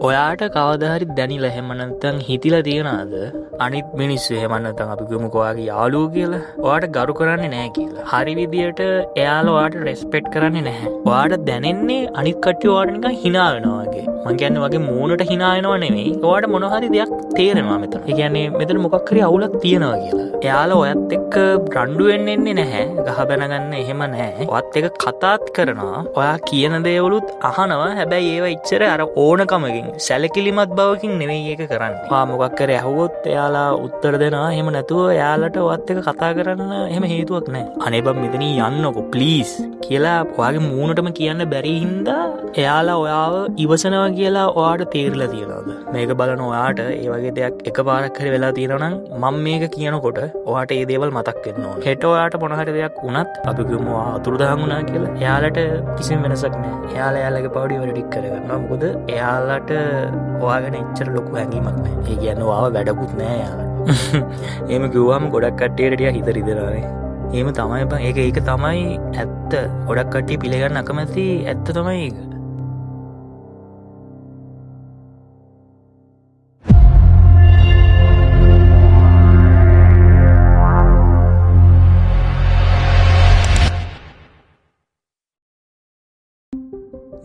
ඔයාට කවදාහරි දැනිලා එහෙම නැත්නම් හිතිලා තියනවාද අනිත් මිනිස්සු එහෙම නැත්නම් අපි කියමුකෝ ඔයාගේ යාළුවෝ කියලා ඔයාට ගරු කරන්නේ නැහැ කියලා. හරි විදියට එයාලා ඔයාට රෙස්පෙක්ට් කරන්නේ නැහැ. ඔයාට දැනෙන්නේ අනිත් කට්ටිය ඔයාට නිකන් hina වෙනවා වගේ. මං කියන්නේ වගේ මූණට hina වෙනව නෙමෙයි. ඔයාට මොන හරි දෙයක් තේරෙනවා මෙතන. ඒ කියන්නේ මෙතන මොකක් හරි අවුලක් තියෙනවා කියලා. එයාලා ඔයත් එක්ක රණ්ඩු වෙන්න එන්නේ නැහැ. ගහ බැන ගන්න එහෙම නැහැ. ඔයත් එක්ක කතාත් කරනවා. ඔයා කියන දේවලුත් අහනවා. හැබැයි ඒව ඉච්චර අර ඕනකමකින් සැලකිලිමත් බවකින් නෙවෙයි ඒක කරන්නේ. ඔයා මොකක් කරේ අහුවොත් එයාලා උත්තර දෙනවා. එහෙම නැතුව එයාලට ඔයත් එක්ක කතා කරන්න එහෙම හේතුවක් නැහැ. අනේ බම් මෙතනින් යන්නකෝ ප්ලීස් කියලා ඔයාගේ මූණටම කියන්න බැරි හින්දා එයාලා ඔයාව ඉවසනවා කියලා ඔයාට තේරිලා තියෙනවද? මේක බලන ඔයාට ඒ වගේ දෙයක් එකපාරක් හරි වෙලා තියෙනවා නම් මම මේක කියනකොට ඔයාට ඒ දේවල් මතක් වෙන්න ඕනේ. හෙට ඔයාට මොන හරි දෙයක් වුණත් අපි කියමු අතුරුදහන් වුණා කියලා. එයාලට කිසිම වෙනසක් නැහැ. එයාලා එයාලගේ පවුඩි වල ටික කරගන්නවා. මොකද එයාලට ඔයා ගැන එච්චර ලොකු හැඟීමක් නැහැ. ඒ කියන්නේ ඔයාව වැඩකුත් නැහැ එයාලට. එහෙම කිව්වම ගොඩක් කට්ටියට ටික හිත රිදෙනවානේ. එහෙම තමයි බං. ඒක තමයි ඇත්ත. ගොඩක් කට්ටිය පිළිගන්න අකමැති ඇත්ත තමයි ඒක.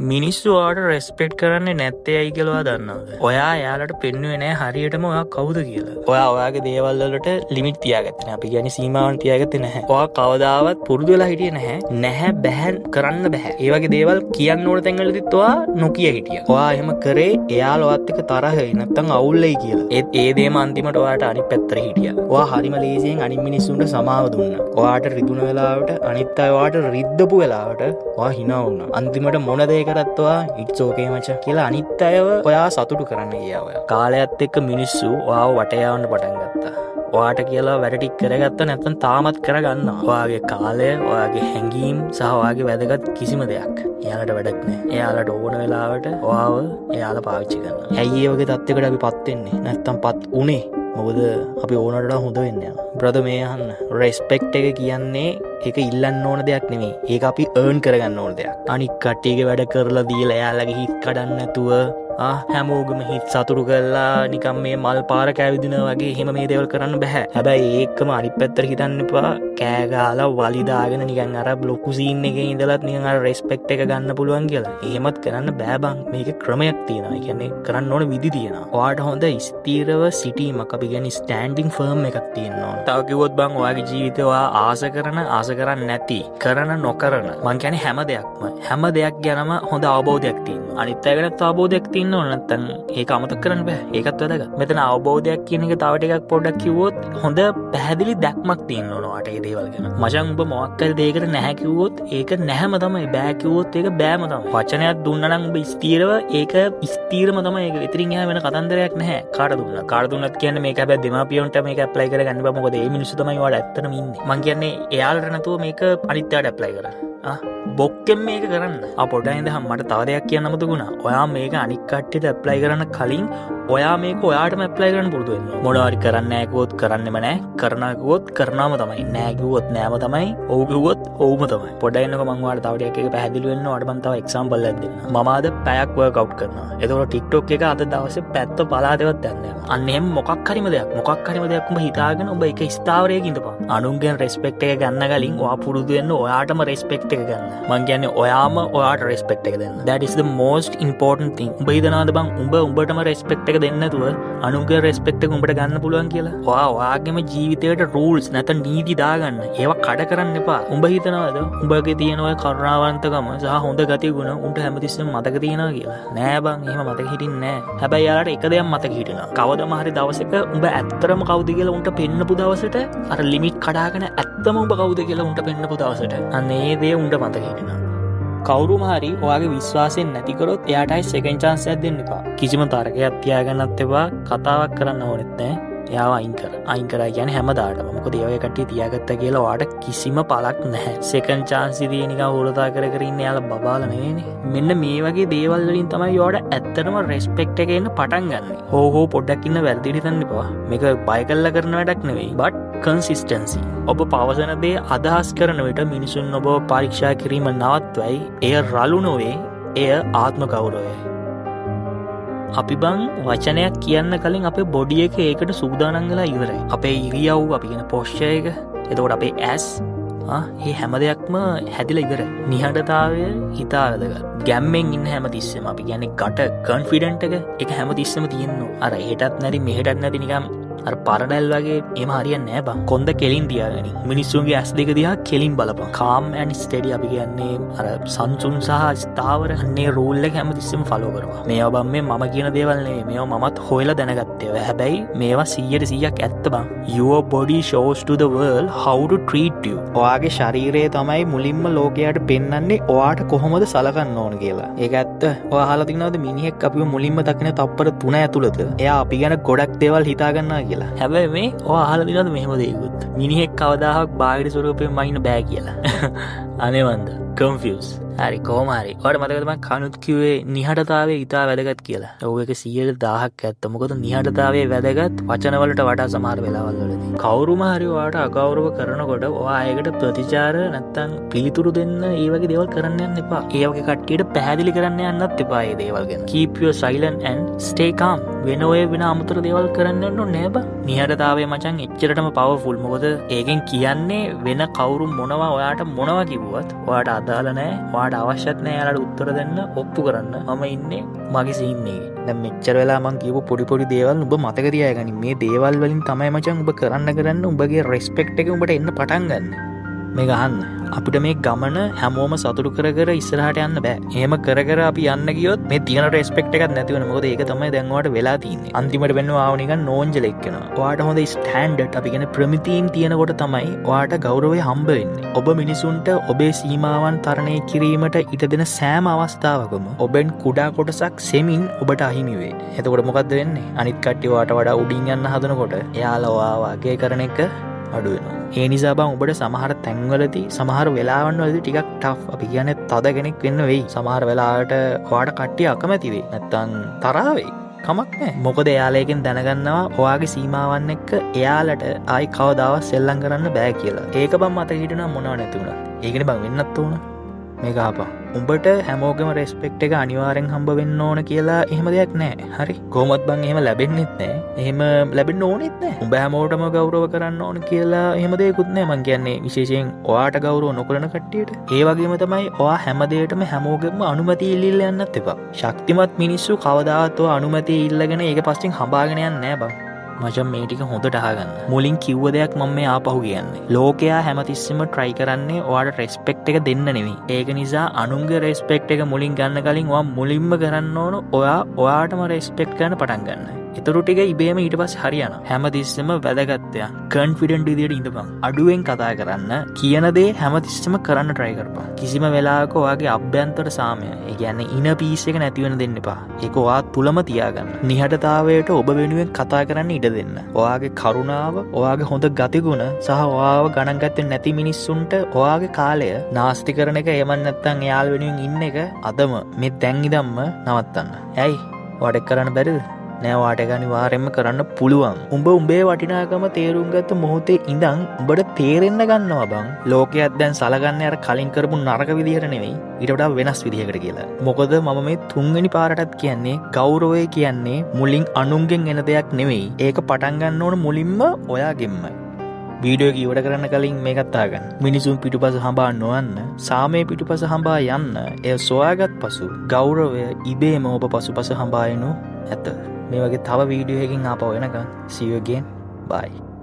මිනිස්සු ඔයාට රෙස්පෙක්ට් කරන්නේ නැත්තේ ඇයි කියලා දන්නවද? ඔයා එයාලට පෙන්වුවේ නැහැ හරියටම ඔයා කවුද කියලා. ඔයා ඔයාගේ දේවල් වලට ලිමිට් තියාගත්තේ නැහැ. අපි කියන්නේ සීමාවන් තියාගත්තේ නැහැ. ඔයා කවදාවත් පුරුදු වෙලා හිටියේ නැහැ. නැහැ බෑ කරන්න බෑ. ඒ වගේ දේවල් කියන්න ඕන තැන්වලදීත් ඔයා නොකිය හිටියා. ඔයා එහෙම කරේ එයාලා ඔයත් එක්ක තරහයි නැත්තම් අවුල් වෙයි කියලා. ඒ දේම අන්තිමට ඔයාට අනිත් පැත්තට හිටියා. ඔයා හරිම ලේසියෙන් අනිත් මිනිස්සුන්ට සමාව දුන්නා. ඔයාට රිදුන වෙලාවට අනිත් අය ඔයාට රිද්දපු වෙලාවට ඔයා hina වුණා. අන්තිමට මොන දේ කරත්වා ඉට්ස් ඕකේ මචං කියලා අනිත් අයව ඔයා සතුටු කරන්න ගියා ඔයා. කාලයත් එක්ක මිනිස්සු ඔයාව වටේ යවන්න පටන් ගත්තා. ඔයාට කියලා වැඩ ටික කරගත්ත නැත්නම් තාමත් කරගන්නවා. ඔයාගේ කාලය, ඔයාගේ හැඟීම් සහ ඔයාගේ වැදගත් කිසිම දෙයක් එයාලට වැඩක් නැහැ. එයාලට ඕන වෙලාවට ඔයාව එයාලා පාවිච්චි කරනවා. ඇයි ඒ වගේ තත්යකට අපි පත් වෙන්නේ? නැත්නම් පත් උනේ? මොකද අපි ඕනට වඩා හොඳ වෙන්න යනවා. බ්‍රදර් මේ අහන්න. රෙස්පෙක්ට් එක කියන්නේ ඒක ඉල්ලන්න ඕන දෙයක් නෙමෙයි. ඒක අපි earn කරගන්න ඕන දෙයක්. අනික් කට්ටියගේ වැඩ කරලා දීලා එයාලගේ හිත් කඩන්න නැතුව හැමෝගම හිත් සතුටු කරලා නිකම් මේ මල් පාර කැවිදිනවා වගේ එහෙම මේ දේවල් කරන්න බෑ. හැබැයි ඒකම අනිත් පැත්තට හිතන්න එපා. කෑ ගහලා වලි දාගෙන නිකන් අර බ්ලොකු සීන් එකේ ඉඳලත් නිකන් අර රෙස්පෙක්ට් එක ගන්න පුළුවන් කියලා. එහෙමත් කරන්න බෑ බං. මේක ක්‍රමයක් තියෙනවා. ඒ කියන්නේ කරන්න ඕන විදි තියෙනවා. ඔයාට හොඳ ස්ථිරව සිටීමක් අපි කියන්නේ ස්ටෑන්ඩින් ෆර්ම් එකක් තියෙන්න ඕන. තව කිව්වොත් බං ඔයාගේ ජීවිතේ ඔයා ආස කරන්නේ නැති කරන නොකරන මං කියන්නේ හැම දෙයක් ගැනම හොඳ අවබෝධයක් තියෙනවා. අනිත් අය ගැනත් අවබෝධයක් තියෙන්න ඕන. නැත්නම් ඒක අමතක කරන්න බෑ. ඒකත් වැදගත්. මෙතන අවබෝධයක් කියන එක තව ටිකක් පොඩ්ඩක් කිව්වොත් හොඳ පැහැදිලි දැක්මක් තියෙන්න ඕන ඔයාට ඒ දේවල් ගැන. මචං ඔබ මොකක් හරි දෙයකට නැහැ කිව්වොත් ඒක නැහැම තමයි. බෑ කිව්වොත් ඒක බෑම තමයි. වචනයක් දුන්නා නම් ඔබ ස්ථීරව ඒක ස්ථීරම තමයි. ඒක ඉතින් එහා වෙන කතන්දරයක් නැහැ. කාට දුන්නත් කියන්නේ මේක හැබැයි දෙමාපියන්ට මේක ඇප්ලයි කරගන්න බෑ. මොකද ඒ මිනිස්සු තමයි ඔයාට ඇත්තටම ඉන්නේ. මං කියන්නේ එයාලට නැතුව මේක අනිත්‍යයට ඇප්ලයි කරන්න. බොක්කෙන් මේක කරන්න. පොඩ්ඩක් ඉඳහම් මට තව දෙයක් කියන්න මතකුණා. ඔයා මේක අනික් කට්ටියට ඇප්ලයි කරන්න කලින් ඔයා මේක ඔයාටම ඇප්ලයි කරන්න පුරුදු වෙන්න ඕන. මොනවා හරි කරන්න නැහැ කිව්වොත් කරන්නෙම නැහැ. කරනවා කිව්වොත් කරනවම තමයි. නැහැ කිව්වොත් නෑම තමයි. ඔව් කිව්වොත් ඔව්ම තමයි. පොඩ්ඩක් ඉන්නකෝ මම ඔයාලට තව ටිකක් එක පැහැදිලි වෙන්න ඔයාලට මම තව එක්සැම්පල් එකක් දෙන්නම්. මම අද පැයක් වර්ක්අවුට් කරනවා. එතකොට TikTok එක අද දවසේ පැත්ත පලාතේවත් යන්නේ නැහැ. අන්න එහෙම මොකක් හරිම දෙයක් උඹ හිතාගෙන ඔබ එක ස්ථාවරයක ඉඳපන්. අනුන්ගෙන් රෙස්පෙක්ට් එක ගන්න කලින් ඔයා පුරුදු වෙන්න ඔයාටම රෙස්පෙක්ට් එක ගන්න. මං කියන්නේ ඔයාම ඔයාට රෙස්පෙක්ට් එක දෙන්න. That is the most important thing. උඹ හිතනවාද බං උඹටම රෙස්පෙක්ට් එක දෙන්න නැතුව අනුන්ගේ රෙස්පෙක්ට් එක උඹට ගන්න පුළුවන් කියලා? ඔයාගේම ජීවිතේට රූල්ස් නැත්නම් නීති දාගන්න. ඒවා කඩ කරන්න එපා. උඹ හිතනවාද උඹගේ තියෙන ඔය කරුණාවන්තකම සහ හොඳ ගතිය ගුණ උන්ට හැමතිස්සෙම මතක තියනවා කියලා? නෑ බං එහෙම මතක හිටින්නේ නෑ. හැබැයි යාලට එක දෙයක් මතක හිටිනවා. කවදම හරි දවසක උඹ ඇත්තටම කවුද කියලා උන්ට පෙන්නපු දවසට අර ලිමිට් කඩාගෙන ඇත්තම උඹ කවුද කියලා උන්ට පෙන්නපු දවසට අන්න ඒ දේ උන්ට මතක හිටිනවා. කවුරුම හරි ඔයාගේ විශ්වාසයෙන් නැති කරොත් එයාටයි සෙකන්ඩ් chance එකක් දෙන්න එපා. කිසිම තරකයක් තියාගන්නත් එපා. කතාවක් කරන්න ඕනෙත් නැහැ. එයාව අයින් කරා කියන්නේ හැමදාටම. මොකද ඒ වගේ කට්ටිය තියාගත්තා කියලා ඔයාට කිසිම පළක් නැහැ. සෙකන්ඩ් chance ඉදී නිකන් හොරදා කර ඉන්න යාලා බබාලා නෙවෙයිනේ. මෙන්න මේ වගේ දේවල් වලින් තමයි ඔයාට ඇත්තටම රෙස්පෙක්ට් එක එන්න පටන් ගන්න. හෝ පොඩ්ඩක් ඉන්න වැරදිට හිතන්න එපා. මේක බය කරලා කරන වැඩක් නෙවෙයි. but consistency. ඔබ පවසන දේ අදහස් කරන විට මිනිසුන් ඔබ පරීක්ෂා කිරීම නවත්වයි. එය රළු නොවේ. එය ආත්ම ගෞරවයයි. අපි බං වචනයක් කියන්න කලින් අපේ බොඩි එක ඒකට සූදානම් වෙලා ඉවරයි. අපේ ඉරියව් අපි කියන පොස්චර් එක, එතකොට අපේ ඇස් ඒ හැම දෙයක්ම හැදිලා ඉවරයි. නිහඬතාවය හිතා වැදගත්. ගැම්මෙන් ඉන්න හැම තිස්සෙම අපි කියන්නේ ගට කන්ෆිඩන්ට් එක හැම තිස්සෙම තියෙනවා. අර එහෙටත් නැති මෙහෙටත් නැති නිකන් අර පරඩැල් වගේ එම හරියන්නේ නැහැ බං. කොන්ද කෙලින් තියාගනි. මිනිස්සුන්ගේ ඇස් දෙක දිහා කෙලින් බලපන්. calm and steady අපි කියන්නේ අර සංසුන් සහ ස්ථාවර අන්නේ රූල් එක හැමතිස්සෙම ෆලෝ කරනවා. මේවා බං මේ මම කියන දේවල් නෙවෙයි. මේවා මමත් හොයලා දැනගත්තේ. හැබැයි මේවා 100% ඇත්ත බං. Your body shows to the world how to treat you. ඔයාගේ ශරීරය තමයි මුලින්ම ලෝකයට පෙන්වන්නේ ඔයාට කොහොමද සලකන්න ඕන කියලා. ඒක ඇත්ත. ඔයා අහලා තියෙනවද මිනිහෙක් අපිව මුලින්ම දකින තප්පර 3 ඇතුළත එයා අපි ගැන ගොඩක් දේවල් හිතා ගන්නවා කියලා. හැබැයි මේ ඔයා අහලා තියෙනවද මෙහෙම දෙයක්වත්? මිනිහෙක් කවදාහක් බාහිර ස්වරූපයෙන් මයින්න බෑ කියලා. අනේ වන්ද කන්ෆියුස්. හරි කොහොම හරි. ඔයාලට මතකද මම කනුත් කිව්වේ නිහඬතාවය ඉතා වැදගත් කියලා. ඔව් ඒක 100,000ක් ඇත්ත. මොකද නිහඬතාවයේ වැදගත් වචන වලට වඩා සමහර වෙලාවල් වලදී. කවුරුම හරි ඔයාට අගෞරව කරනකොට ඔයා ඒකට ප්‍රතිචාර නැත්තම් පිළිතුරු දෙන්න ඒ වගේ දේවල් කරන්න යන්න එපා. ඒ වගේ කට්ටියට පැහැදිලි කරන්න යන්නත් එපා මේ දේවල් ගැන. Keep your silent and stay calm. වෙන ඔය වෙන අමුතර දේවල් කරන්න යන්න ඕනේ නෑ බා. නිහඬතාවය මචං එච්චරටම පවර්ෆුල්. මොකද ඒකෙන් කියන්නේ වෙන කවුරු මොනවා ඔයාට මොනවා කිව්වත් ඔයාට අදාළ නෑ. ඔයාට අවශ්‍යත් නෑ යාලට උත්තර දෙන්න ඔප්පු කරන්න. මම ඉන්නේ මගේ සීන් එකේ. දැන් මෙච්චර වෙලා මං කියපු පොඩි දේවල් ඔබ මතක තියාගනි. මේ දේවල් වලින් තමයි මචං ඔබ කරන්න ඔබගේ රෙස්පෙක්ට් එක ඔබට එන්න පටන් ගන්න. මේක අහන්න. අපිට මේ ගමන හැමෝම සතුටු කර ඉස්සරහට යන්න බෑ. එහෙම කර අපි යන්න ගියොත් මේ තියෙන රෙස්පෙක්ට් එකක් නැති වෙනවා. මොකද ඒක තමයි දැන් ඔයාලට වෙලා තියෙන්නේ. අන්තිමට වෙන්නව ආව නිකන් නෝන්ජලෙක් වෙනවා. ඔයාට හොඳ ස්ටෑන්ඩඩ් අපි කියන්නේ ප්‍රමිතීන් තියෙනකොට තමයි ඔයාට ගෞරවය හම්බ වෙන්නේ. ඔබ මිනිසුන්ට ඔබේ සීමාවන් තරණය කිරීමට ඉඩ දෙන සෑම අවස්ථාවකම ඔබෙන් කුඩා කොටසක් සෙමින් ඔබට අහිමි වේ. එතකොට මොකද්ද වෙන්නේ? අනිත් කට්ටිය ඔයාට වඩා උඩින් යන්න හදනකොට එයාලා ඔයාව අගය කරන එක අඩු වෙනවා. ඒ නිසා බං ඔබට සමහර තැන්වලදී සමහර වෙලාවන් වලදී ටිකක් ටෆ් අපි කියන්නේ තද කෙනෙක් වෙන්න වෙයි. සමහර වෙලාවට ඔයාට කට්ටිය අකමැති වෙයි. නැත්තම් තරහ වෙයි. කමක් නැහැ. මොකද එයාලා එකෙන් දැනගන්නවා ඔයාගේ සීමාවන් එක්ක එයාලට ආයි කවදාවත් සෙල්ලම් කරන්න බෑ කියලා. ඒක බං මතක හිටිනවා මොනව නැති වුණා. ඒකනේ බං වෙන්නත් ඕන. මේක අහපන්. උඹට හැමෝගෙම රෙස්පෙක්ට් එක අනිවාර්යෙන් හම්බ වෙන්න ඕන කියලා එහෙම දෙයක් නැහැ. හරි. කොහොමත් බං එහෙම ලැබෙන්නෙත් නැහැ. එහෙම ලැබෙන්න ඕනෙත් නැහැ. උඹ හැමෝටම ගෞරව කරන්න ඕන කියලා එහෙම දෙයක්වත් නැහැ. මං කියන්නේ විශේෂයෙන් ඔයාට ගෞරව නොකරන කට්ටියට. ඒ වගේම තමයි ඔයා හැම දෙයකටම හැමෝගෙම අනුමැතිය ඉල්ලilla යන්නත් එපා. ශක්තිමත් මිනිස්සු කවදාවත් ඔය අනුමැතිය ඉල්ලගෙන ඒක පස්සෙන් හඹාගෙන යන්නේ නැහැ බං. මචං මේ ටික හොඳට අහගන්න. මුලින් කිව්ව දෙයක් මම මේ ආපහු කියන්නේ. ලෝකයා හැමතිස්සෙම try කරන්නේ ඔයාට respect එක දෙන්න නෙවෙයි. ඒක නිසා අනුන්ගේ respect එක මුලින් ගන්න කලින් ඔයා මුලින්ම කරන්න ඕන ඔයාටම respect ගන්න පටන් ගන්න. ඊටු ටික ඉබේම ඊට පස්සේ හරියනවා. හැමතිස්සෙම වැදගත් දෙයක්. confident විදියට ඉඳපන්. අඩුවෙන් කතා කරන්න. කියන දේ හැමතිස්සෙම කරන්න try කරපන්. කිසිම වෙලාවක ඔයාගේ අභ්‍යන්තර සාමය, ඒ කියන්නේ inner peace එක නැති වෙන දෙන්න එපා. ඒක ඔයා තුලම තියාගන්න. නිහඬතාවයට ඔබ වෙනුවෙන් කතා කරන්න ඉඩ දෙන්න. ඔයාගේ කරුණාව, ඔයාගේ හොඳ ගතිගුණ සහ ඔයාව ගණන් ගත්තේ නැති මිනිස්සුන්ට ඔයාගේ කාලය නාස්ති කරන එක එහෙම නැත්නම් එයාල් වෙනුවෙන් ඉන්න එක අදම මේ දැන් ඉඳන්ම නවත්තන්න. ඇයි? ඔයාට කරන්න බැරිද? නෑ, ඔයාට ඒක අනිවාර්යෙන්ම කරන්න පුළුවන්. උඹ උඹේ වටිනාකම තේරුම් ගත්ත මොහොතේ ඉඳන් උඹට තේරෙන්න ගන්නවා බං. ලෝකයක් දැන් සලකන්නේ අර කලින් කරපු නරක විදිහට නෙවෙයි, ඊට වඩා වෙනස් විදිහකට කියලා. මොකද මම මේ 3 වෙනි පාරටත් කියන්නේ ගෞරවය කියන්නේ මුලින් අනුන්ගෙන් එන දෙයක් නෙවෙයි. ඒක පටන් ගන්න ඕන මුලින්ම ඔයාගෙන්මයි. වීඩියෝ එක ඉවර කරන්න කලින් මේකත් අහගන්න. මිනිසුන් පිටුපස හඹා නොයන්න, සාමයේ පිටුපස හඹා යන්න. එය සොයාගත් පසු ගෞරවය ඉබේම ඔබ පසුපස හඹා එනු ඇත. මේ වගේ තව වීඩියෝ එකකින් ආපහු එනකම් see you again. Bye.